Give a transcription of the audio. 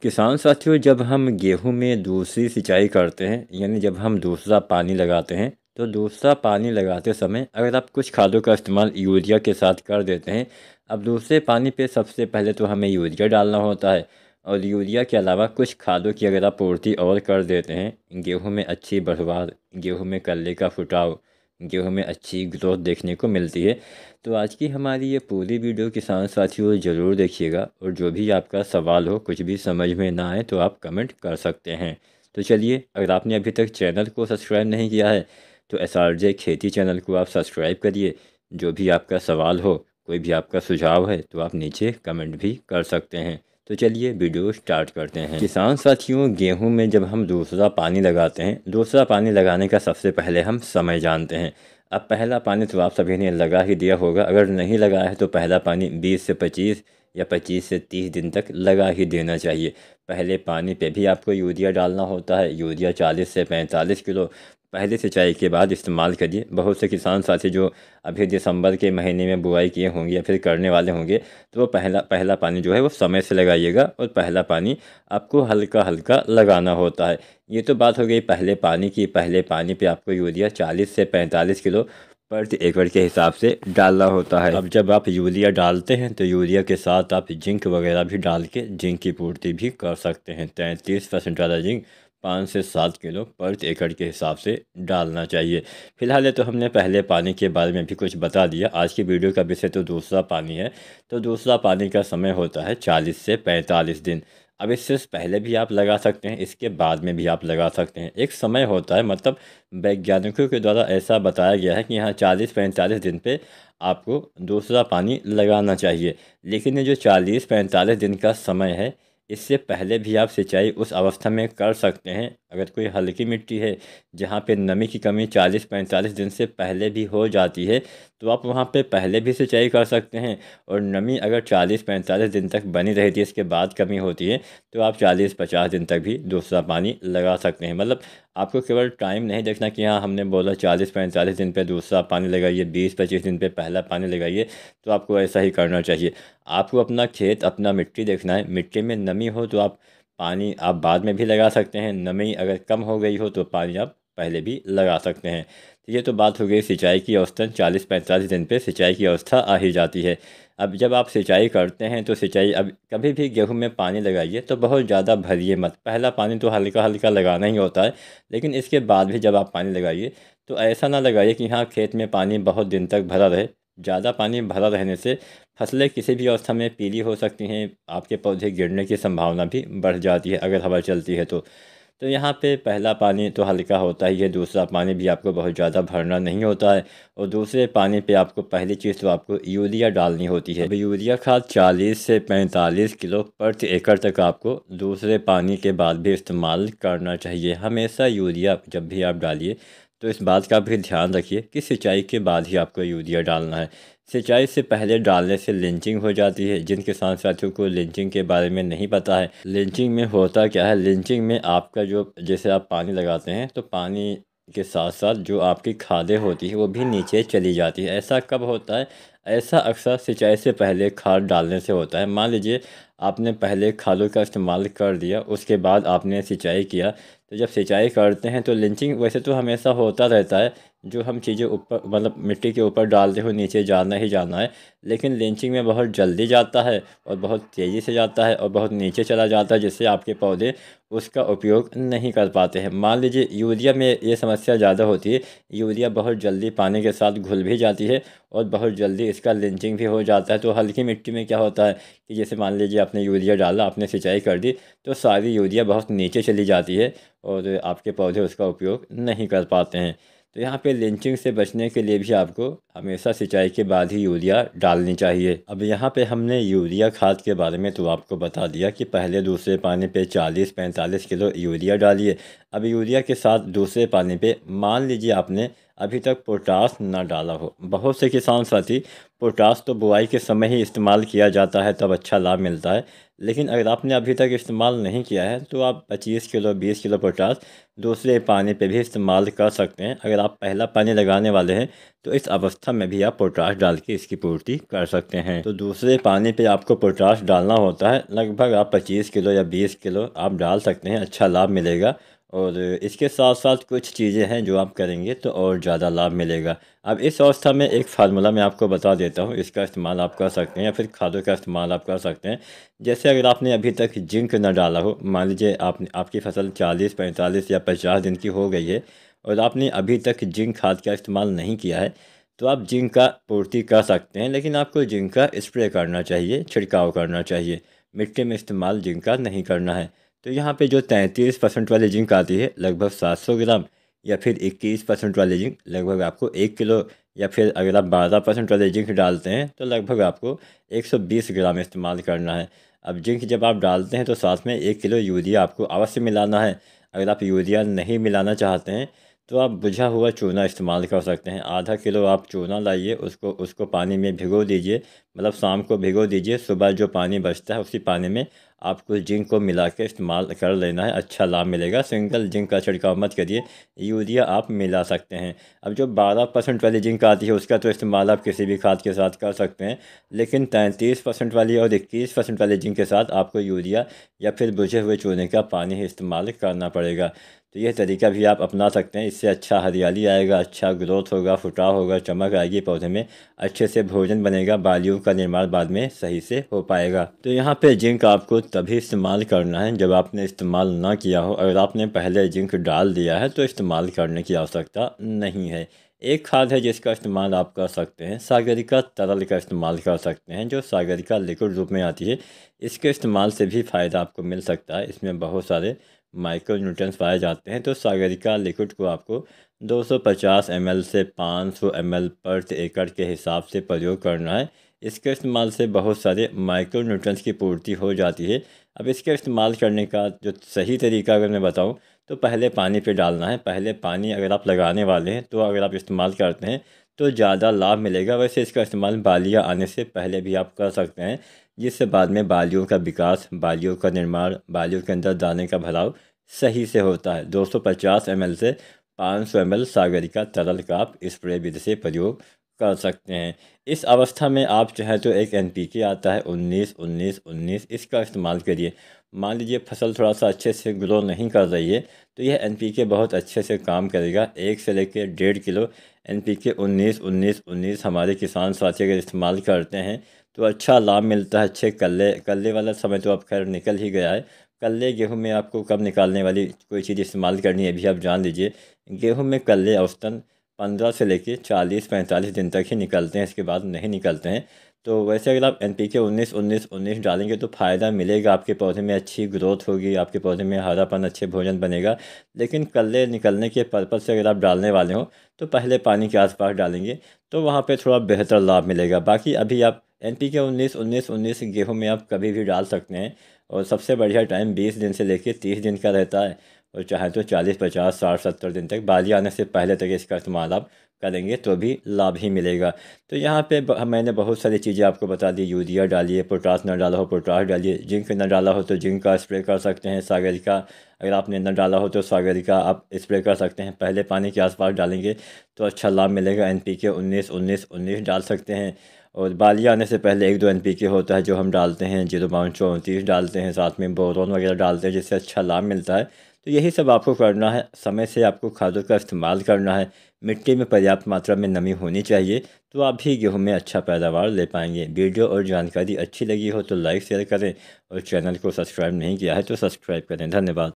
किसान साथियों, जब हम गेहूं में दूसरी सिंचाई करते हैं यानी जब हम दूसरा पानी लगाते हैं तो दूसरा पानी लगाते समय अगर आप कुछ खादों का इस्तेमाल यूरिया के साथ कर देते हैं। अब दूसरे पानी पे सबसे पहले तो हमें यूरिया डालना होता है और यूरिया के अलावा कुछ खादों की अगर आप पूर्ति और कर देते हैं, गेहूं में अच्छी बढ़वार, गेहूं में कल्ले का फुटाव, गेहूं में अच्छी ग्रोथ देखने को मिलती है। तो आज की हमारी ये पूरी वीडियो किसान साथियों ज़रूर देखिएगा, और जो भी आपका सवाल हो, कुछ भी समझ में ना आए तो आप कमेंट कर सकते हैं। तो चलिए, अगर आपने अभी तक चैनल को सब्सक्राइब नहीं किया है तो SRJ खेती चैनल को आप सब्सक्राइब करिए। जो भी आपका सवाल हो, कोई भी आपका सुझाव है तो आप नीचे कमेंट भी कर सकते हैं। तो चलिए वीडियो स्टार्ट करते हैं। किसान साथियों, गेहूं में जब हम दूसरा पानी लगाते हैं, दूसरा पानी लगाने का सबसे पहले हम समय जानते हैं। अब पहला पानी तो आप सभी ने लगा ही दिया होगा, अगर नहीं लगाया है तो पहला पानी 20 से 25 या 25 से 30 दिन तक लगा ही देना चाहिए। पहले पानी पे भी आपको यूरिया डालना होता है। यूरिया 40 से 45 किलो पहली सिंचाई के बाद इस्तेमाल करिए। बहुत से किसान साथी जो अभी दिसंबर के महीने में बुआई किए होंगे या फिर करने वाले होंगे, तो वो पहला पहला पानी जो है वो समय से लगाइएगा, और पहला पानी आपको हल्का हल्का लगाना होता है। ये तो बात हो गई पहले पानी की। पहले पानी पे आपको यूरिया 40 से 45 किलो प्रति एकड़ के हिसाब से डालना होता है। अब जब आप यूरिया डालते हैं तो यूरिया के साथ आप जिंक वगैरह भी डाल के जिंक की पूर्ति भी कर सकते हैं। 33% वाला जिंक 5 से 7 किलो प्रति एकड़ के हिसाब से डालना चाहिए। फिलहाल ये तो हमने पहले पानी के बारे में भी कुछ बता दिया। आज की वीडियो का विषय तो दूसरा पानी है। तो दूसरा पानी का समय होता है 40 से 45 दिन। अब इससे पहले भी आप लगा सकते हैं, इसके बाद में भी आप लगा सकते हैं। एक समय होता है, मतलब वैज्ञानिकों के द्वारा ऐसा बताया गया है कि यहाँ 40-45 दिन पे आपको दूसरा पानी लगाना चाहिए। लेकिन ये जो 40-45 दिन का समय है, इससे पहले भी आप सिंचाई उस अवस्था में कर सकते हैं। अगर कोई हल्की मिट्टी है जहाँ पे नमी की कमी 40-45 दिन से पहले भी हो जाती है, तो आप वहाँ पे पहले भी सिंचाई कर सकते हैं। और नमी अगर 40-45 दिन तक बनी रहती है, इसके बाद कमी होती है, तो आप 40-50 दिन तक भी दूसरा पानी लगा सकते हैं। मतलब आपको केवल टाइम नहीं देखना कि हाँ हमने बोला 40-45 दिन पे दूसरा पानी लगाइए, 20-25 दिन पे पहला पानी लगाइए, तो आपको ऐसा ही करना चाहिए। आपको अपना खेत, अपना मिट्टी देखना है। मिट्टी में नमी हो तो आप पानी आप बाद में भी लगा सकते हैं। नमी अगर कम हो गई हो तो पानी आप पहले भी लगा सकते हैं। तो ये तो बात हो गई सिंचाई की। औसतन 40-45 दिन पे सिंचाई की अवस्था आ ही जाती है। अब जब आप सिंचाई करते हैं तो सिंचाई, अब कभी भी गेहूं में पानी लगाइए तो बहुत ज़्यादा भरिए मत। पहला पानी तो हल्का हल्का लगाना ही होता है, लेकिन इसके बाद भी जब आप पानी लगाइए तो ऐसा ना लगाइए कि हाँ खेत में पानी बहुत दिन तक भरा रहे। ज़्यादा पानी भरा रहने से फसलें किसी भी अवस्था में पीली हो सकती हैं। आपके पौधे गिरने की संभावना भी बढ़ जाती है अगर हवा चलती है तो यहाँ पे पहला पानी तो हल्का होता ही है। दूसरा पानी भी आपको बहुत ज़्यादा भरना नहीं होता है। और दूसरे पानी पे आपको पहली चीज़ तो आपको यूरिया डालनी होती है। अब यूरिया खाद 40 से 45 किलो प्रति एकड़ तक आपको दूसरे पानी के बाद भी इस्तेमाल करना चाहिए। हमेशा यूरिया जब भी आप डालिए तो इस बात का भी ध्यान रखिए कि सिंचाई के बाद ही आपको यूरिया डालना है। सिंचाई से पहले डालने से लिंचिंग हो जाती है। जिन किसान साथियों को लिंचिंग के बारे में नहीं पता है, लिंचिंग में होता क्या है, लिंचिंग में आपका जो, जैसे आप पानी लगाते हैं तो पानी के साथ साथ जो आपकी खादें होती है वो भी नीचे चली जाती है। ऐसा कब होता है? ऐसा अक्सर सिंचाई से पहले खाद डालने से होता है। मान लीजिए आपने पहले खादों का इस्तेमाल कर दिया, उसके बाद आपने सिंचाई किया, तो जब सिंचाई करते हैं तो लिंचिंग वैसे तो हमेशा होता रहता है। जो हम चीज़ें ऊपर, मतलब मिट्टी के ऊपर डालते हो, नीचे जाना ही जाना है। लेकिन लिंचिंग में बहुत जल्दी जाता है और बहुत तेज़ी से जाता है और बहुत नीचे चला जाता है, जिससे आपके पौधे उसका उपयोग नहीं कर पाते हैं। मान लीजिए यूरिया में ये समस्या ज़्यादा होती है। यूरिया बहुत जल्दी पानी के साथ घुल भी जाती है और बहुत जल्दी इसका लिंचिंग भी हो जाता है। तो हल्की मिट्टी में क्या होता है कि जैसे मान लीजिए आपने यूरिया डाला, आपने सिंचाई कर दी, तो सारी यूरिया बहुत नीचे चली जाती है और आपके पौधे उसका उपयोग नहीं कर पाते हैं। तो यहाँ पे लिंचिंग से बचने के लिए भी आपको हमेशा सिंचाई के बाद ही यूरिया डालनी चाहिए। अब यहाँ पे हमने यूरिया खाद के बारे में तो आपको बता दिया कि पहले दूसरे पानी पे 40-45 किलो यूरिया डालिए। अब यूरिया के साथ दूसरे पानी पे मान लीजिए आपने अभी तक पोटास ना डाला हो। बहुत से किसान साथी पोटास तो बुआई के समय ही इस्तेमाल किया जाता है, तब अच्छा लाभ मिलता है। लेकिन अगर आपने अभी तक इस्तेमाल नहीं किया है तो आप 25 किलो 20 किलो पोटास दूसरे पानी पे भी इस्तेमाल कर सकते हैं। अगर आप पहला पानी लगाने वाले हैं तो इस अवस्था में भी आप पोटास डाल के इसकी पूर्ति कर सकते हैं। तो दूसरे पानी पे आपको पोटास डालना होता है, लगभग आप 25 किलो या 20 किलो आप डाल सकते हैं, अच्छा लाभ मिलेगा। और इसके साथ साथ कुछ चीज़ें हैं जो आप करेंगे तो और ज़्यादा लाभ मिलेगा। अब इस अवस्था में एक फार्मूला मैं आपको बता देता हूँ, इसका इस्तेमाल आप कर सकते हैं या फिर खादों का इस्तेमाल आप कर सकते हैं। जैसे अगर आपने अभी तक जिंक न डाला हो, मान लीजिए आपकी फसल 40 45 या 50 दिन की हो गई है और आपने अभी तक जिंक खाद का इस्तेमाल नहीं किया है, तो आप जिंक का पूर्ति कर सकते हैं। लेकिन आपको जिंक का स्प्रे करना चाहिए, छिड़काव करना चाहिए, मिट्टी में इस्तेमाल जिंक का नहीं करना है। तो यहाँ पे जो 33% वाली जिंक आती है लगभग 700 ग्राम, या फिर 21% वाली जिंक लगभग आपको 1 किलो, या फिर अगर आप 12% वाले जिंक डालते हैं तो लगभग आपको 120 ग्राम इस्तेमाल करना है। अब जिंक जब आप डालते हैं तो साथ में 1 किलो यूरिया आपको अवश्य मिलाना है। अगर आप यूरिया नहीं मिलाना चाहते हैं तो आप बुझा हुआ चूना इस्तेमाल कर सकते हैं। आधा किलो आप चूना लाइए, उसको उसको पानी में भिगो दीजिए, मतलब शाम को भिगो दीजिए, सुबह जो पानी बचता है उसी पानी में आपको जिंक को मिला के इस्तेमाल कर लेना है, अच्छा लाभ मिलेगा। सिंगल जिंक का छिड़काव मत करिए, यूरिया आप मिला सकते हैं। अब जो 12% वाली जिंक आती है उसका तो इस्तेमाल आप किसी भी खाद के साथ कर सकते हैं, लेकिन 33% वाली और 21% वाली जिंक के साथ आपको यूरिया या फिर बुझे हुए चूने का पानी ही इस्तेमाल करना पड़ेगा। तो यह तरीका भी आप अपना सकते हैं, इससे अच्छा हरियाली आएगा, अच्छा ग्रोथ होगा, फुटाव होगा, चमक आएगी पौधे में, अच्छे से भोजन बनेगा, बालियों का निर्माण बाद में सही से हो पाएगा। तो यहाँ पे जिंक आपको तभी इस्तेमाल करना है जब आपने इस्तेमाल ना किया हो। अगर आपने पहले जिंक डाल दिया है तो इस्तेमाल करने की आवश्यकता नहीं है। एक खाद है जिसका इस्तेमाल आप कर सकते हैं, सागरिका तरल का इस्तेमाल कर सकते हैं, जो सागरिका लिक्विड रूप में आती है। इसके इस्तेमाल से भी फ़ायदा आपको मिल सकता है, इसमें बहुत सारे माइक्रो न्यूट्रंस पाए जाते हैं। तो सागरिका लिक्विड को आपको 250 ml से 500 ml प्रति एकड़ के हिसाब से प्रयोग करना है। इसके इस्तेमाल से बहुत सारे माइक्रो न्यूट्रंस की पूर्ति हो जाती है। अब इसके इस्तेमाल करने का जो सही तरीका अगर मैं बताऊं तो पहले पानी पे डालना है। पहले पानी अगर आप लगाने वाले हैं तो अगर आप इस्तेमाल करते हैं तो ज़्यादा लाभ मिलेगा। वैसे इसका इस्तेमाल बालियाँ आने से पहले भी आप कर सकते हैं, जिससे बाद में बालियों का विकास, बालियों का निर्माण, बालियों के अंदर दाने का भराव सही से होता है। 250 ml से 500 ml सागरिका तरल का आप स्प्रे विधि से प्रयोग कर सकते हैं। इस अवस्था में आप चाहे तो एक NPK आता है 19-19-19, इसका इस्तेमाल करिए। मान लीजिए फसल थोड़ा सा अच्छे से ग्रो नहीं कर रही है तो यह NPK बहुत अच्छे से काम करेगा। 1 से लेकर 1.5 किलो NPK 19-19-19 हमारे किसान साथी अगर इस्तेमाल करते हैं तो अच्छा लाभ मिलता है। अच्छे कल्ले कल्ले वाला समय तो अब खैर निकल ही गया है। कल्ले गेहूं में आपको कब निकालने वाली कोई चीज़ इस्तेमाल करनी है भी आप जान लीजिए। गेहूं में कल्ले औसतन 15 से लेकर 40-45 दिन तक ही निकलते हैं, इसके बाद नहीं निकलते हैं। तो वैसे अगर आप NPK 19-19-19 डालेंगे तो फ़ायदा मिलेगा, आपके पौधे में अच्छी ग्रोथ होगी, आपके पौधे में हरापन, अच्छे भोजन बनेगा। लेकिन कल्ले निकलने के पर्पज़ से अगर आप डालने वाले हो तो पहले पानी के आसपास डालेंगे तो वहाँ पे थोड़ा बेहतर लाभ मिलेगा। बाकी अभी आप NPK 19-19-19 गेहूँ में आप कभी भी डाल सकते हैं, और सबसे बढ़िया टाइम 20 दिन से लेकर 30 दिन का रहता है, और चाहे तो 40-50-60-70 दिन तक, बाली आने से पहले तक इसका इस्तेमाल आप करेंगे तो भी लाभ ही मिलेगा। तो यहाँ पे मैंने बहुत सारी चीज़ें आपको बता दी। यूरिया डालिए, पोटास न डाला हो पोटास डालिए, जिंक न डाला हो तो जिंक का स्प्रे कर सकते हैं, सागरिका अगर आपने न डाला हो तो सागरिका आप स्प्रे कर सकते हैं। पहले पानी के आसपास डालेंगे तो अच्छा लाभ मिलेगा। NPK 19-19-19 डाल सकते हैं। और बाली आने से पहले 1-2 NPK होता है जो हम डालते हैं, 0.34 डालते हैं, साथ में बोरोन वगैरह डालते हैं, जिससे अच्छा लाभ मिलता है। तो यही सब आपको करना है, समय से आपको खादों का इस्तेमाल करना है। मिट्टी में पर्याप्त मात्रा में नमी होनी चाहिए, तो आप भी गेहूं में अच्छा पैदावार ले पाएंगे। वीडियो और जानकारी अच्छी लगी हो तो लाइक शेयर करें, और चैनल को सब्सक्राइब नहीं किया है तो सब्सक्राइब करें। धन्यवाद।